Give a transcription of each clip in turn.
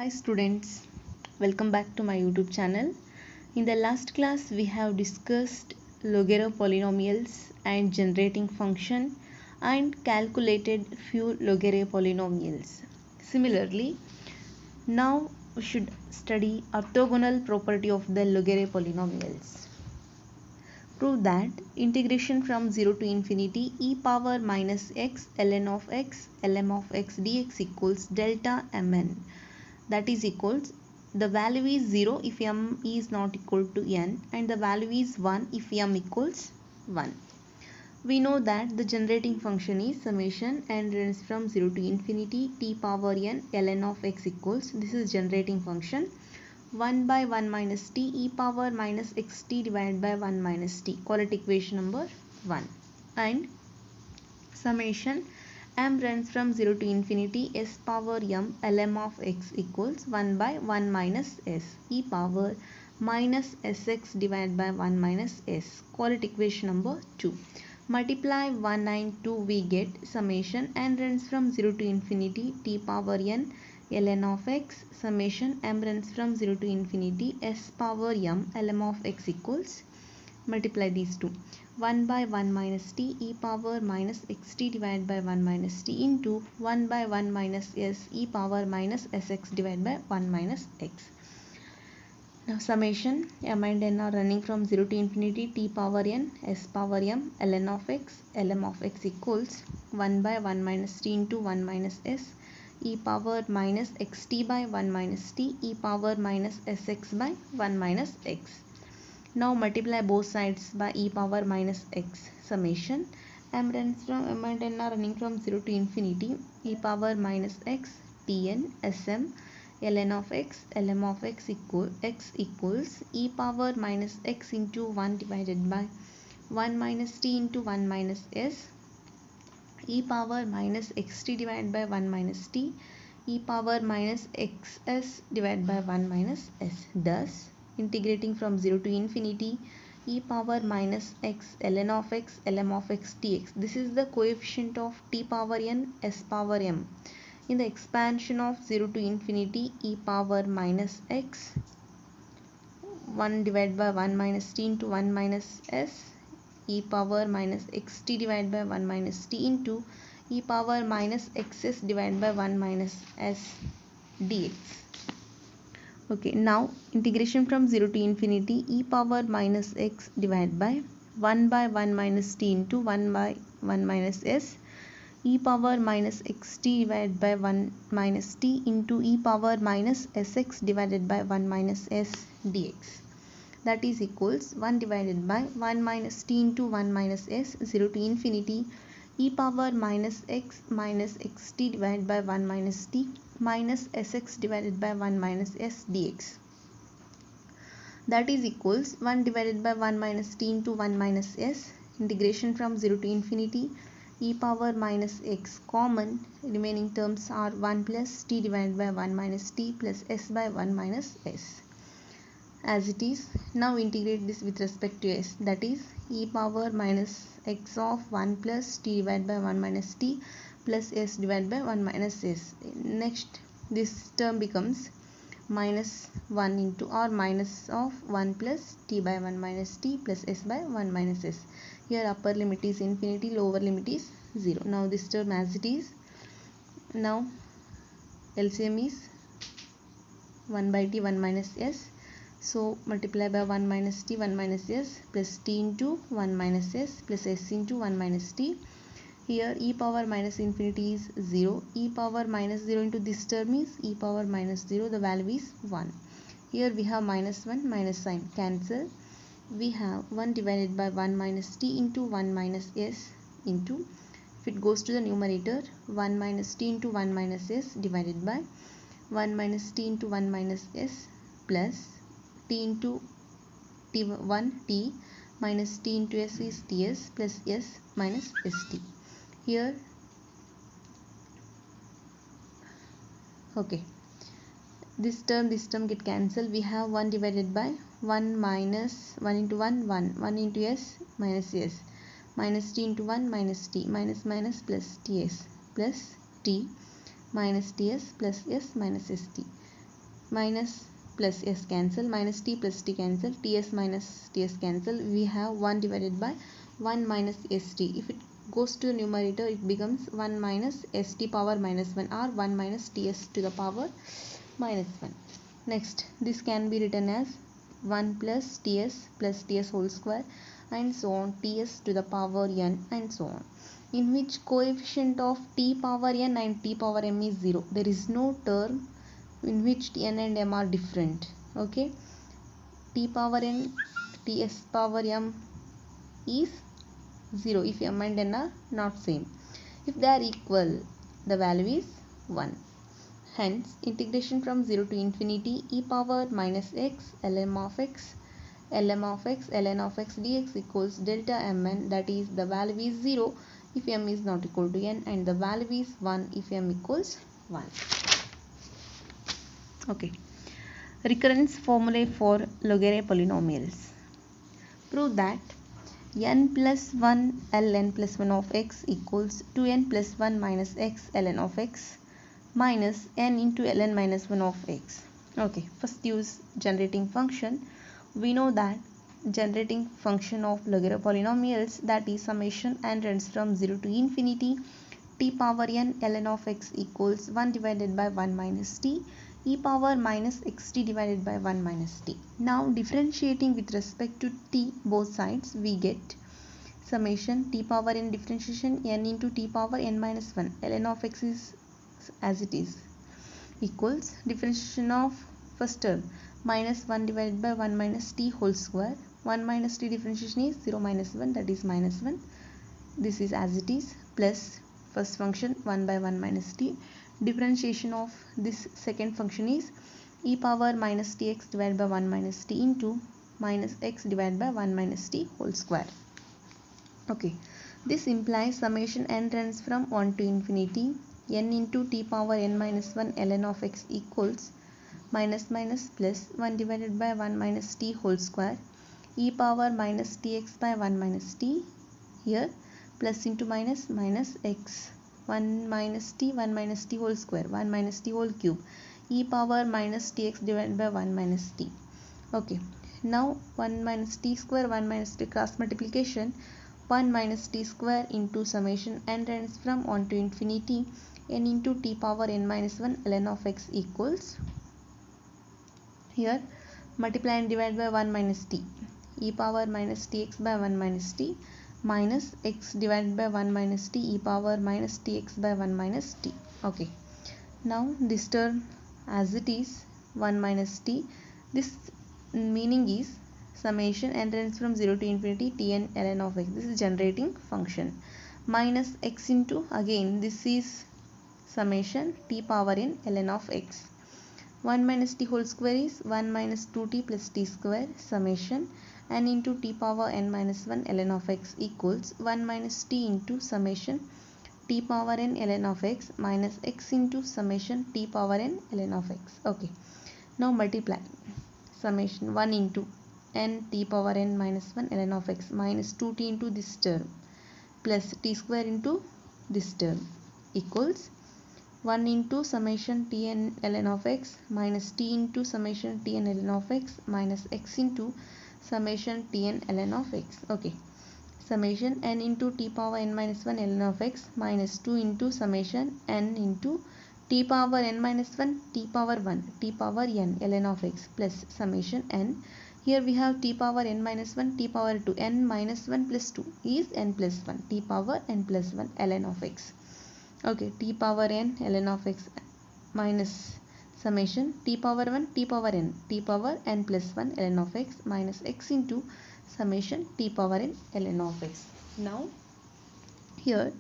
Hi students, welcome back to my YouTube channel. In the last class we have discussed Lagrange polynomials and generating function and calculated few Lagrange polynomials. Similarly, now we should study orthogonal property of the Lagrange polynomials. Prove that integration from 0 to infinity e power minus x ln of x lm of x dx equals delta mn. That is equals, the value is 0 if m is not equal to n and the value is 1 if m equals 1. We know that the generating function is summation and runs from 0 to infinity t power n ln of x equals, this is generating function, 1 by 1 minus t e power minus xt divided by 1 minus t, call it equation number 1. And summation m runs from 0 to infinity s power m lm of x equals 1 by 1 minus s e power minus sx divided by 1 minus s, call it equation number 2. Multiply 1 and 2, we get summation n runs from 0 to infinity t power n ln of x summation m runs from 0 to infinity s power m lm of x equals, multiply these two, 1 by 1 minus t e power minus xt divided by 1 minus t into 1 by 1 minus s e power minus sx divided by 1 minus x. Now summation m and n are running from 0 to infinity t power n s power m ln of x lm of x equals 1 by 1 minus t into 1 minus s e power minus xt by 1 minus t e power minus sx by 1 minus x. Now multiply both sides by e power minus x summation m runs from m and n are running from 0 to infinity e power minus x tn sm ln of x lm of x equals e power minus x into 1 divided by 1 minus t into 1 minus s e power minus xt divided by 1 minus t e power minus xs divided by 1 minus s. Thus integrating from 0 to infinity e power minus x ln of x lm of x dx, this is the coefficient of t power n s power m in the expansion of 0 to infinity e power minus x 1 divided by 1 minus t into 1 minus s e power minus xt divided by 1 minus t into e power minus xs divided by 1 minus s dx. Okay, now integration from 0 to infinity e power minus x divided by 1 by 1 minus t into 1 by 1 minus s e power minus xt divided by 1 minus t into e power minus sx divided by 1 minus s dx. That is equals 1 divided by 1 minus t into 1 minus s 0 to infinity e power minus x minus xt divided by 1 minus t minus sx divided by 1 minus s dx. That is equals 1 divided by 1 minus t into 1 minus s integration from 0 to infinity e power minus x common, remaining terms are 1 plus t divided by 1 minus t plus s by 1 minus s as it is. Now integrate this with respect to s, that is e power minus x of 1 plus t divided by 1 minus t plus s divided by 1 minus s. Next this term becomes minus 1 into or minus of 1 plus t by 1 minus t plus s by 1 minus s. Here upper limit is infinity, lower limit is 0. Now this term as it is. Now LCM is 1 by t 1 minus s, so multiply by 1 minus t 1 minus s plus t into 1 minus s plus s into 1 minus t. Here e power minus infinity is 0, e power minus 0 into this term is e power minus 0, the value is 1. Here we have minus 1 minus sign, cancel. We have 1 divided by 1 minus t into 1 minus s into, if it goes to the numerator, 1 minus t into 1 minus s divided by 1 minus t into 1 minus s plus t into t1 t minus t into s is ts plus s minus st. Here okay, this term get cancelled. We have 1 divided by 1 minus 1 into 1 1 into s minus s minus t into 1 minus t minus minus plus ts plus t minus ts plus s minus st. minus plus s cancel, minus t plus t cancel, ts minus ts cancel. We have 1 divided by 1 minus st. If it goes to the numerator, it becomes 1 minus st power minus 1 or 1 minus ts to the power minus 1. Next, this can be written as 1 plus ts whole square and so on, ts to the power n and so on, in which coefficient of t power n and t power m is 0. There is no term in which n and m are different. Okay, t power n, ts power m is 0 if m and n are not same. If they are equal, the value is 1. Hence, integration from 0 to infinity e power minus x ln of x ln of x dx equals delta mn, that is the value is 0 if m is not equal to n and the value is 1 if m equals 1. Okay, recurrence formulae for Laguerre polynomials. Prove that n plus 1 ln plus 1 of x equals 2n plus 1 minus x ln of x minus n into ln minus 1 of x. Okay, first use generating function. We know that generating function of Laguerre polynomials, that is summation and runs from 0 to infinity t power n ln of x equals 1 divided by 1 minus t e power minus xt divided by 1 minus t. Now differentiating with respect to t both sides, we get summation t power n differentiation n into t power n minus 1 ln of x is as it is equals differentiation of first term minus 1 divided by 1 minus t whole square. 1 minus t differentiation is 0 minus 1, that is minus 1. This is as it is, plus first function 1 by 1 minus t. Differentiation of this second function is e power minus tx divided by 1 minus t into minus x divided by 1 minus t whole square. Okay, this implies summation n runs from 1 to infinity n into t power n minus 1 ln of x equals minus minus plus 1 divided by 1 minus t whole square e power minus tx by 1 minus t, here plus into minus minus x 1 minus t whole square 1 minus t whole cube e power minus tx divided by 1 minus t. Okay, now 1 minus t square 1 minus t cross multiplication, 1 minus t square into summation n runs from 1 to infinity n into t power n minus 1 ln of x equals, here multiply and divide by 1 minus t e power minus tx by 1 minus t minus x divided by 1 minus t e power minus tx by 1 minus t. Okay, now this term as it is 1 minus t, this meaning is summation n runs from 0 to infinity tn ln of x, this is generating function, minus x into again this is summation t power n ln of x. 1 minus t whole square is 1 minus 2t plus t square summation n into t power n minus 1 ln of x equals 1 minus t into summation t power n ln of x minus x into summation t power n ln of x. Okay, now multiply summation 1 into n t power n minus 1 ln of x minus 2t into this term plus t square into this term equals 1 into summation tn ln of x minus t into summation tn ln of x minus x into summation tn ln of x. Okay, summation n into t power n minus 1 ln of x minus 2 into summation n into t power n minus 1 t power 1 t power n ln of x plus summation n, here we have t power n minus 1 t power 2 n minus 1 plus 2 is n plus 1 t power n plus 1 ln of x. Okay, t power n ln of x minus summation t power 1 t power n plus 1 ln of x minus x into summation t power n ln of x. Now here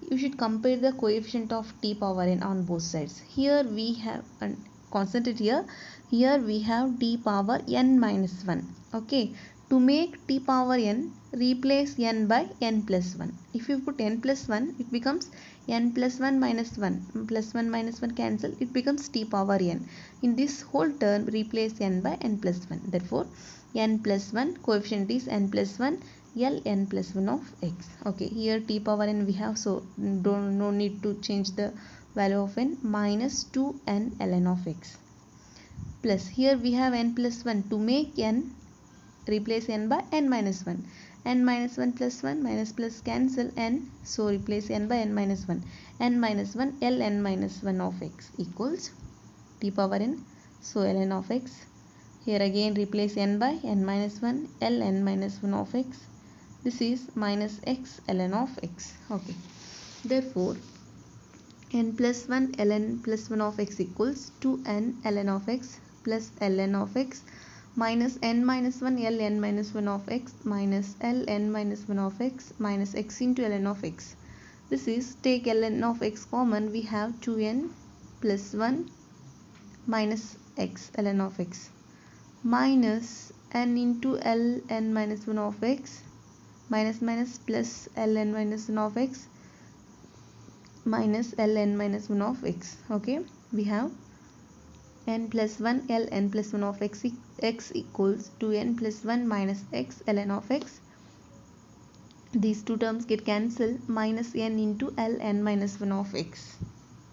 you should compare the coefficient of t power n on both sides. Here we have, and concentrate here we have t power n minus 1. Okay, to make t power n, replace n by n plus 1. If you put n plus 1, it becomes n plus 1 minus 1 plus 1 minus 1 cancel, it becomes t power n. In this whole term, replace n by n plus 1. Therefore n plus 1 coefficient is n plus 1 l n plus 1 of x. Okay, here t power n we have, so no need to change the value of n, minus 2n ln of x plus. Here we have n plus 1. To make n, replace n by n minus 1. N minus 1 plus 1 minus plus cancel n. So replace n by n minus 1. N minus 1 ln minus 1 of x equals t power n. So ln of x. Here again replace n by n minus 1 ln minus 1 of x. This is minus x ln of x. Okay. Therefore, n plus 1 ln plus 1 of x equals 2n ln of x plus ln of x minus n minus 1 ln minus 1 of x minus ln minus 1 of x minus x into ln of x. This is, take ln of x common, we have 2n plus 1 minus x ln of x minus n into ln minus 1 of x minus minus plus ln minus 1 of x minus ln minus 1 of x. Okay, we have n plus 1 ln plus 1 of x equals 2n plus 1 minus x ln of x. These two terms get cancelled, minus n into ln minus 1 of x.